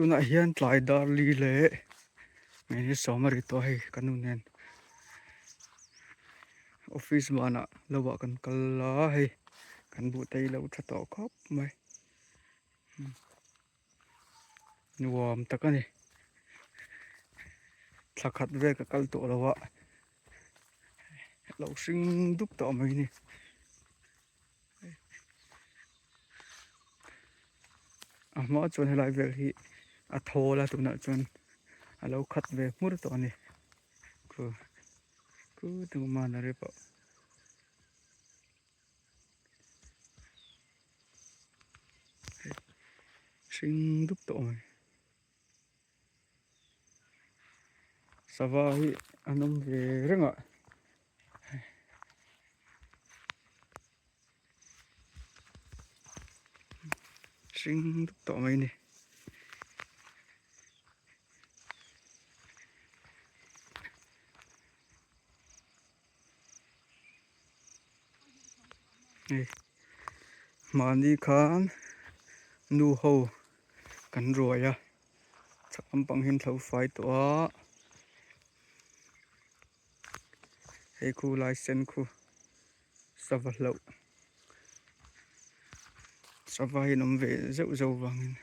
tuna hian tlai dar li le ngai ni somari to hei kanu nen office mana lawa kan kalla hei kan bu tei lo tha to khop mai nuam takani thakhat ve ka kal to lawa lo sing dup to mai ni ma chon helai ve hi a thola tuna chon alo khat ve mur to ni ku tu ma na re pa sing dup to mai sava hi anom ve renga sing dup to mai ni mani khan nu ho kan ruaya chakam pang hin thlo fai to a hei khu lai sen khu sava hlo sava hi nom ve zau zau wangin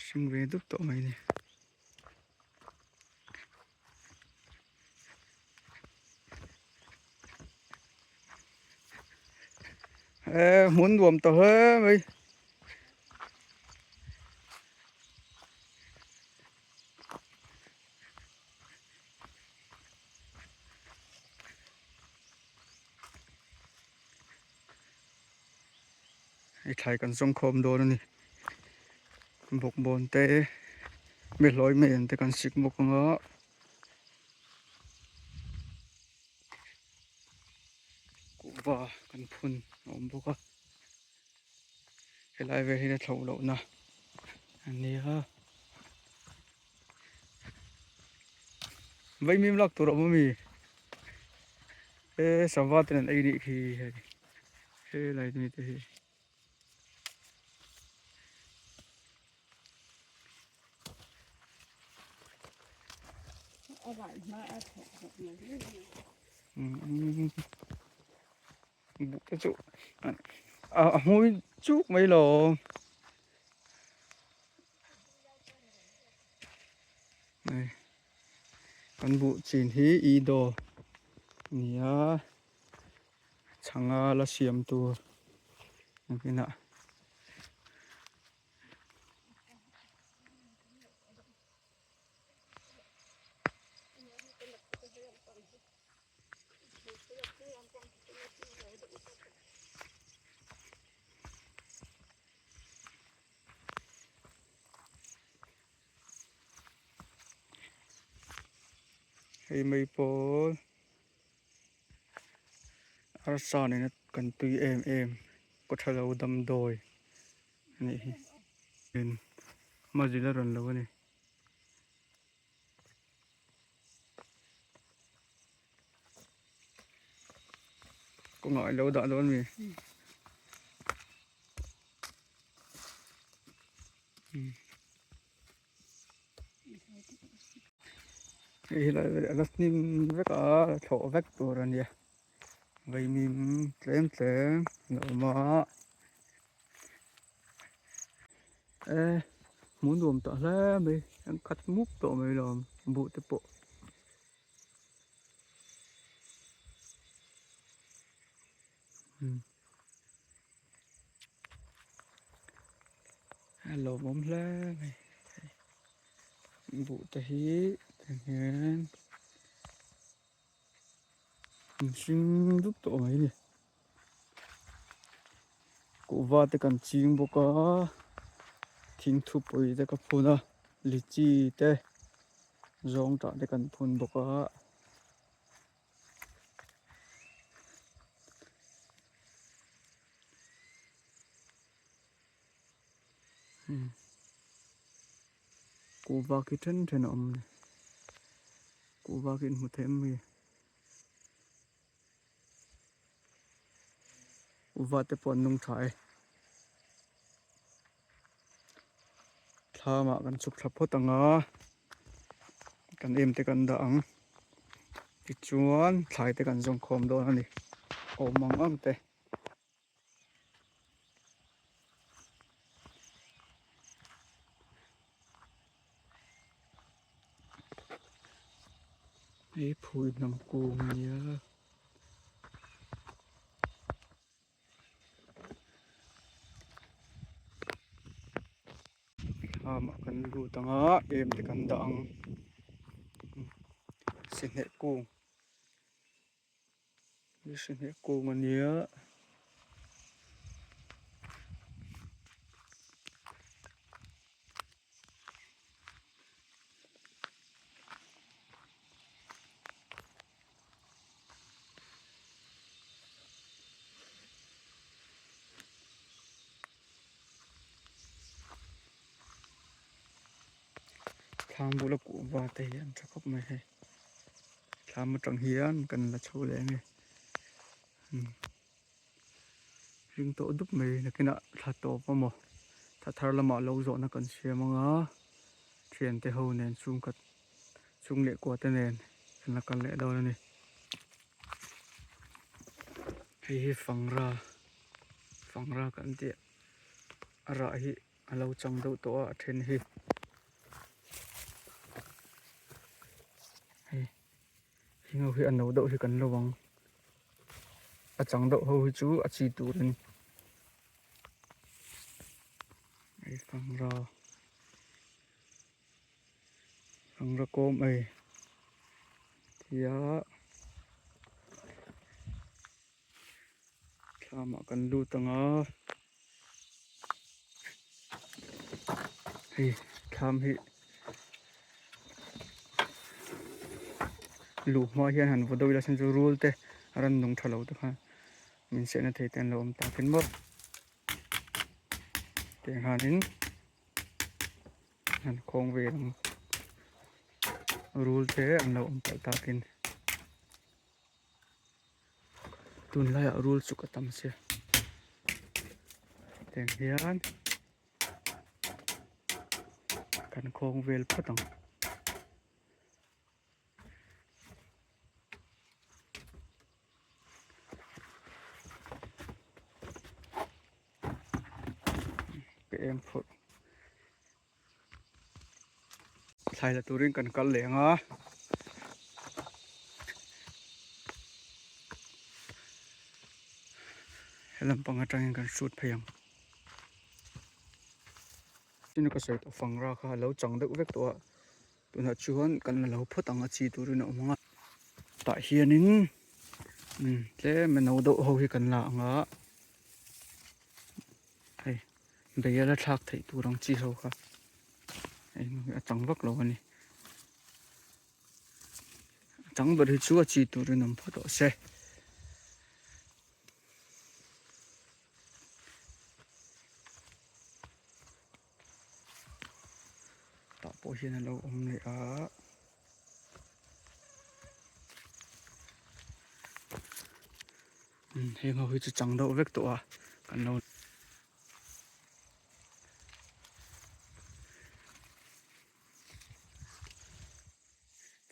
sing ve dup to mai ni muốn buồm to hết mấy thầy cần sông khom đồ nữa nè bột bồn tê mệt lối mền tê cần xịt một con ngó cụ và cần phun ổn bốc á cái lại về thì nó thấu lậu nè anh đi ha vậy mìm lắc tụi nó mì ê sao vắt tên ấy đi khi ê lại như thế cái chỗ hôi chút mấy lò này con vụ chín hí ý đồ nia chẳng là xiêm tu cái nọ hay mấy phố ở sau này nó cần tùy em có thể lâu đâm đồi này nên mà gì là rần lâu này có ngồi lâu đoạn luôn mình thì là rất nim rất ở thổ váchตัวrồi nè vậy mình chém nữa mà ê muốn đùm tao lá mày ăn cắt múc tao mày làm bộ tập bộ hello bóng lá mày bộ tập hí thằng xin giúp tao mày nè cụ va tới cần chim bộ có thinh thu bồi tới cái phun à lì chi tới rong trả tới cần phun bộ có cụ va cái thân thế nào cụ va cái một thêm mày cụ va tới phun nông trại mà kan chụp thap phốt tanga kan em te kan da ang ti chuan thlai te kan zong khom do ani o mang am te ei phui nam ku nia mà kan lu tanga em te kan da ang sin he ku ania tham bula ku ba te hian thakop mai he tham tang hian kan la chho le nge ring to dup mai na kina tha to pa mo tha thar lama lo zo na kan siamanga thian te ho nen chung kat chung le ko te nen kan le do ni hi fangra kan te ara hi alo chang do to a then hi hingo hi an no do hi kan lowang a chang do ho hi chu a chi tu ren ai fangra kom ai thia thama kan lu tanga hi tham hi lu ma hian han vodoi la san chu rul te ran nong thalo ta kha min se na thei ten lo om ta phin mo te hanin han khong ve rul te an lo om ta kin tun lai a rul chu ka tam se ten hian kan khong vel phatang ke em phut thlai la turin kan kal lenga helam panga tangin kan shoot phayang tin ka sai to fangra kha lo chang de vek to tuna chuan kan lo photang a chi turin omanga ta hianin tle me no do ho hi kan la anga hei beyala thak thei turang chi ho kha ei a chang vak lo ani chang ber hi chu a chi turin om photo se ta po hian lo om nei a hei ho hi chu chang do vek to a kan lo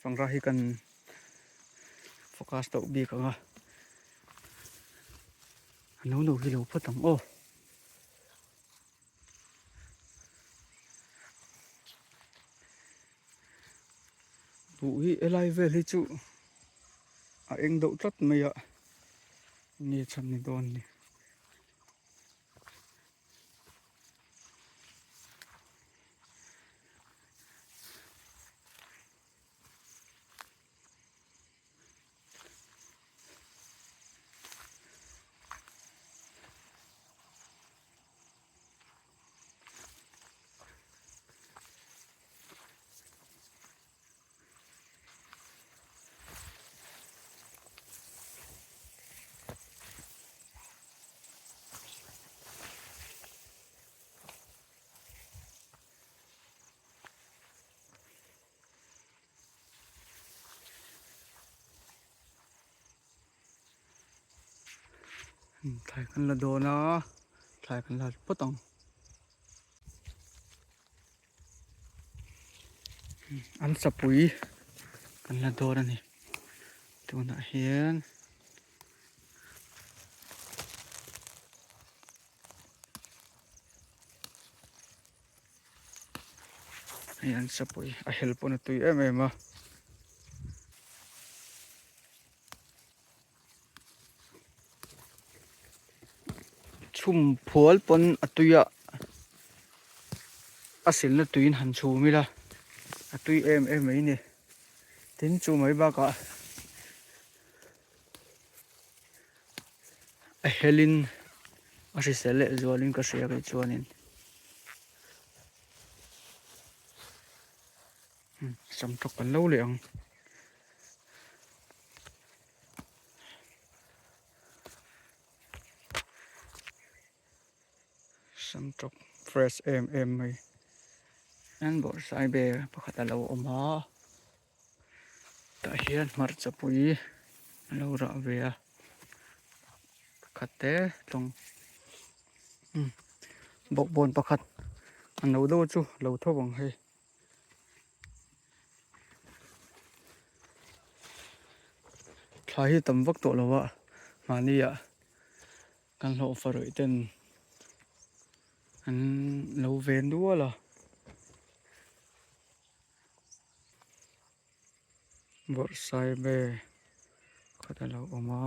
fangra hi kan focus to bi ka nga no hi lo phatang o bu hi elai vel hi chu a eng do tlat mai a ni cham ni don ni thai kan la do na thai kan la phatang an sapui kan la dor ani tuna hian an sapui a helpon tui em a chum phual pon atuya asil na tuin han chumi la atui em mai ni tin chu mai ba ka a helin a si sele zualin ka sia kai chuanin sam tok kan lo le ang sam tok fresh em mai an bor sai be pakhat a lo oma ta hian mar chapui lo ra ve a pakhat te tlong bok bon pakhat an lo do chu lo thawang hei thla hi tam vak to lowa mania kan lo faroi ten an lo ven duala bor sai be khata lo oma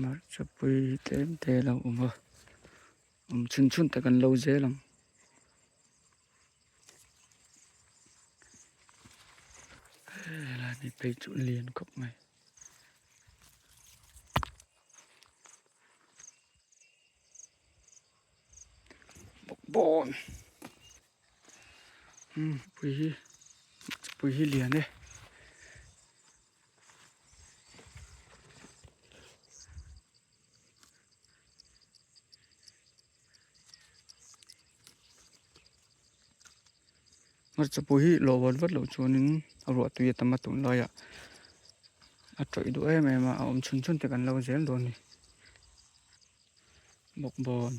mar chapui te lo oma chun ta kan lo zelang la ni pe chu lien kop mai bok bon pui hi lian e mar chapui hi lo wal wat lo chuanin a ro tu ya tamatun la ya a troi du em a chun te kan lo zel do ni bok bon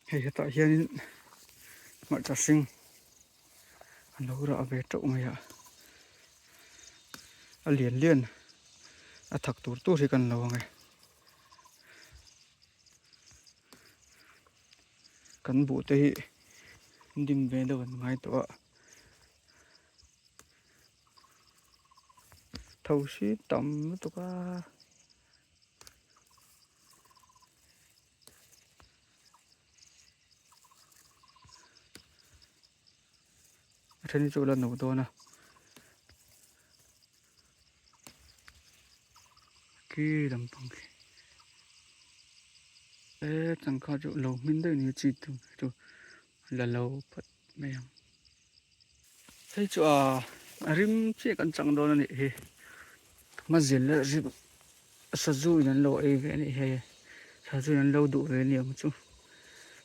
hei heta hian mar cha sing an lo ra ve trau mai a lian a thak tur tu ri kan lo ngai kan bu te hi dim ve do ngai to thau si tam to ka thani chu la no do na ki dam pang chẳng có chỗ lâu mình đây nhiều chi tu là lâu phật mày thấy chỗ rim chỉ cần chẳng đó này he mà diễn là rim sa du nên lâu ấy về này he sa du nên lâu đủ về nhiều một chút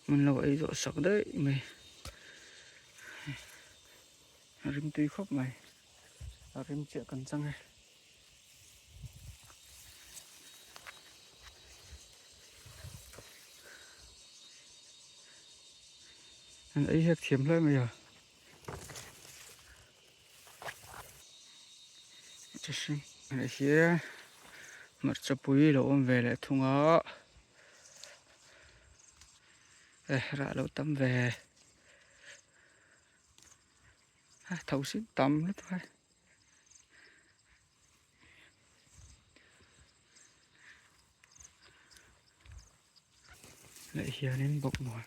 mình lâu ấy rồi sắc đấy mày rim tuy khóc mày rim chỉ cần chẳng hay anh ấy hết thiếm lại mày chắc chắn này here mặt chapui lo om về lại thung á ra lâu tắm về thầu xíu tắm nữa thôi lại here đến bọc mồi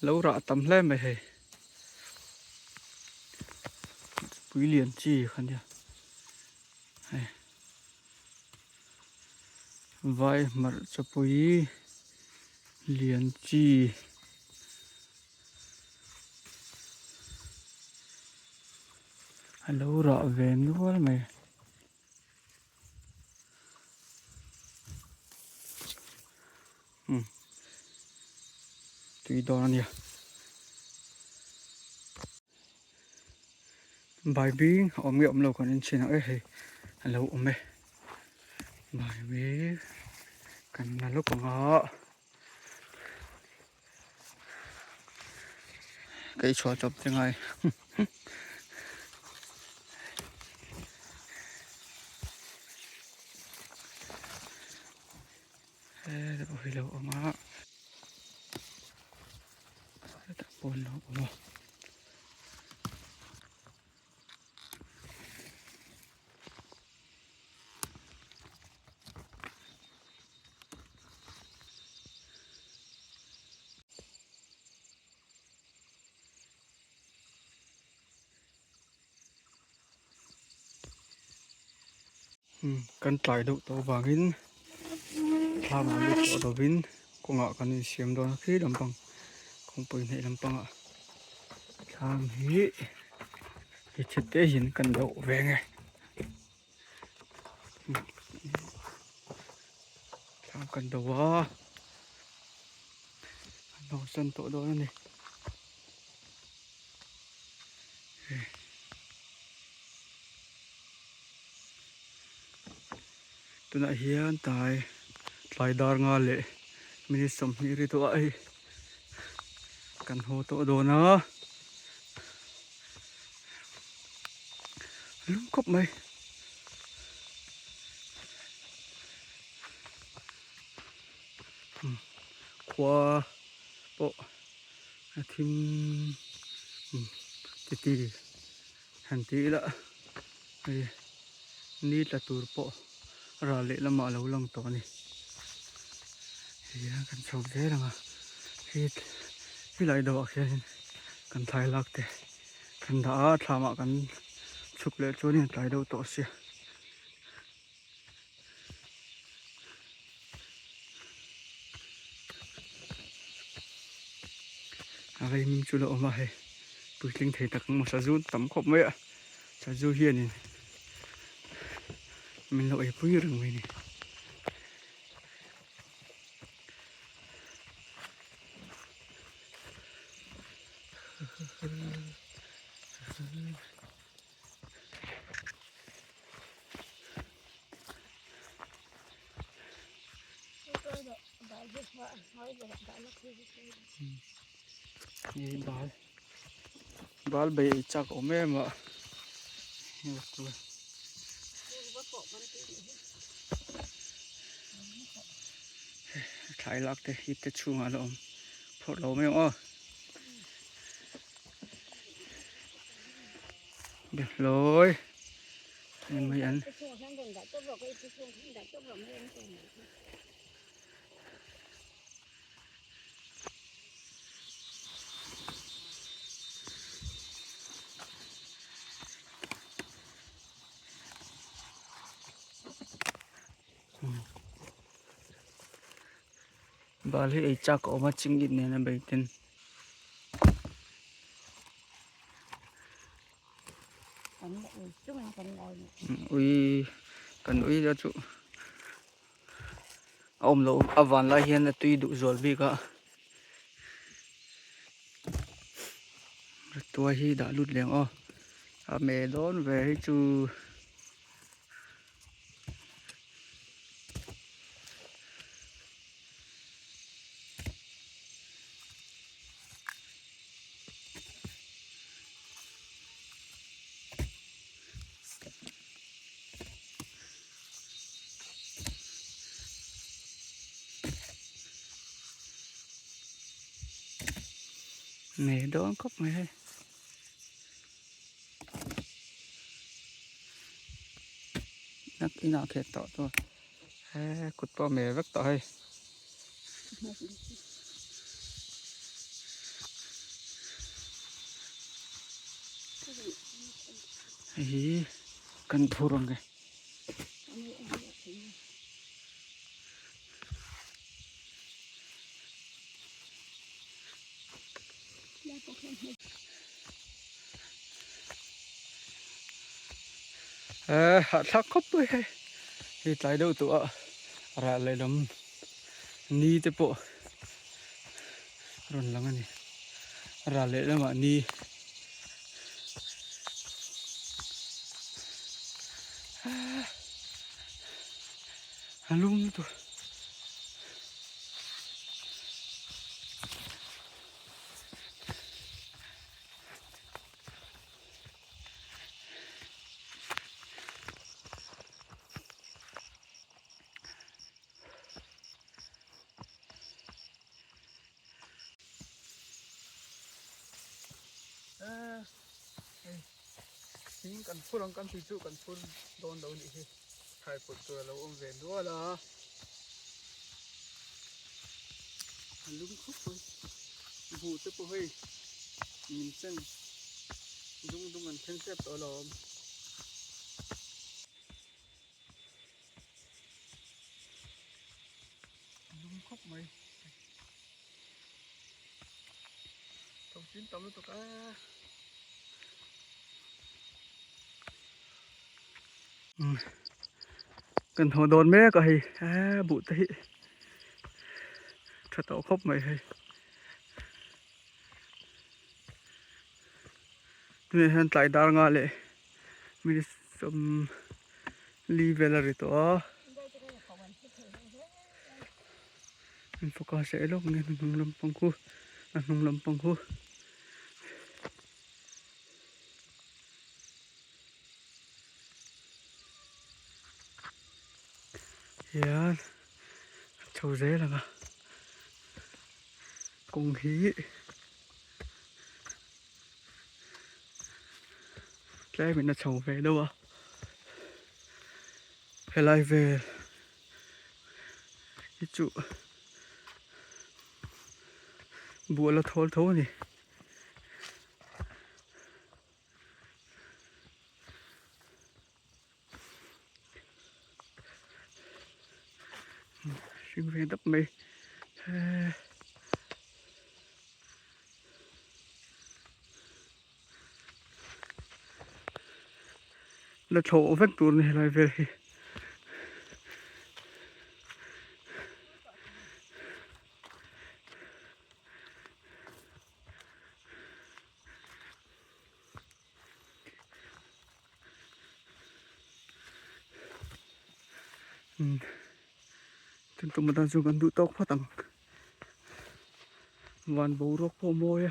lâu rạ tắm lên mày hề quý liền chi khăn nhá vai mar chapui liền chi lâu rõ về nữa mày. Tùy đó nè. Bài bí ôm cái ôm lâu còn nên xin hỏi hay lâu ôm mày. Bài bí cần là lúc của họ cái xóa chụp thế này. Ôi lâu ôm á. Đã buồn lâu ôm á. Cần trải độ tổ vàng in làm một lúc tổ vin có ngọ cần xem đó khi đầm bằng không phải này đầm bằng ạ làm hí thì chết tế hiện cần độ về ngay làm cần độ á đầu sân tổ đó này tôi lại hiện tại lại đar ngà lệ mình sống như thế thôi cần hồ tổ đồ nó lúng cốc mày qua bộ thêm tí tí hành tí đã ní là tụi bộ ra lệ là mở lâu lăng tổ này thì cần sầu thế là mà khi lại đồ khi cần thay lạc thế cần đã tham ạ cần chụp lệ chỗ này lại đâu tổ xia à đây mình chú lộ mà hay bùi linh thấy tắc một sa run tắm khóc mấy ạ sa du hiền này mình lội bùi rừng này bal bal bị chắc ốm em ạ thái lạc thế hít tết chung à lộn phốt lâu mấy ông được rồi em mới ăn bal hi chắc ốm mà chinh ít nên là bị tên ui cần ui cho chú ôm lâu avan lại hiện là tùy đủ rồi vì cả tua hi đã lụt liền mẹ đón về chú mẹ đón cốc mẹ nắc ý nào thiệt tọ thôi cụt bao mẹ vất tọ hay ý cần thu rồi kìa hạt thắc khóc với thì tại đâu tụi ra lại lắm ni thế bộ rồi lắm anh ra lại lắm mà ni lung tụi chính cần phun ông cần trụ cần phun đòn đầu đi thay phunตัวเราông về nữa là lung khúc thôi vụ tới bộ hơi nhìn chân đúng đúng mình xem xếpตัวเราlung khúc mày tao chín tao nó tao cá cần hồ đồn mấy cái bụ tới thật tao khóc mày hay nên hiện tại đang ngã lệ mình some live là rồi mình phải có sẽ lúc nên nung lâm phong khu nung lâm phong khu yeah châu dế là mà cùng hí cái mình là châu về đâu à hay lại về cái trụ bùa là thô thô nhỉ xin về đắp mây là thổ vách tuôn này lại về chúng tôi đang dùngกันดูtóc phát tăngวันbầu rốc phô môi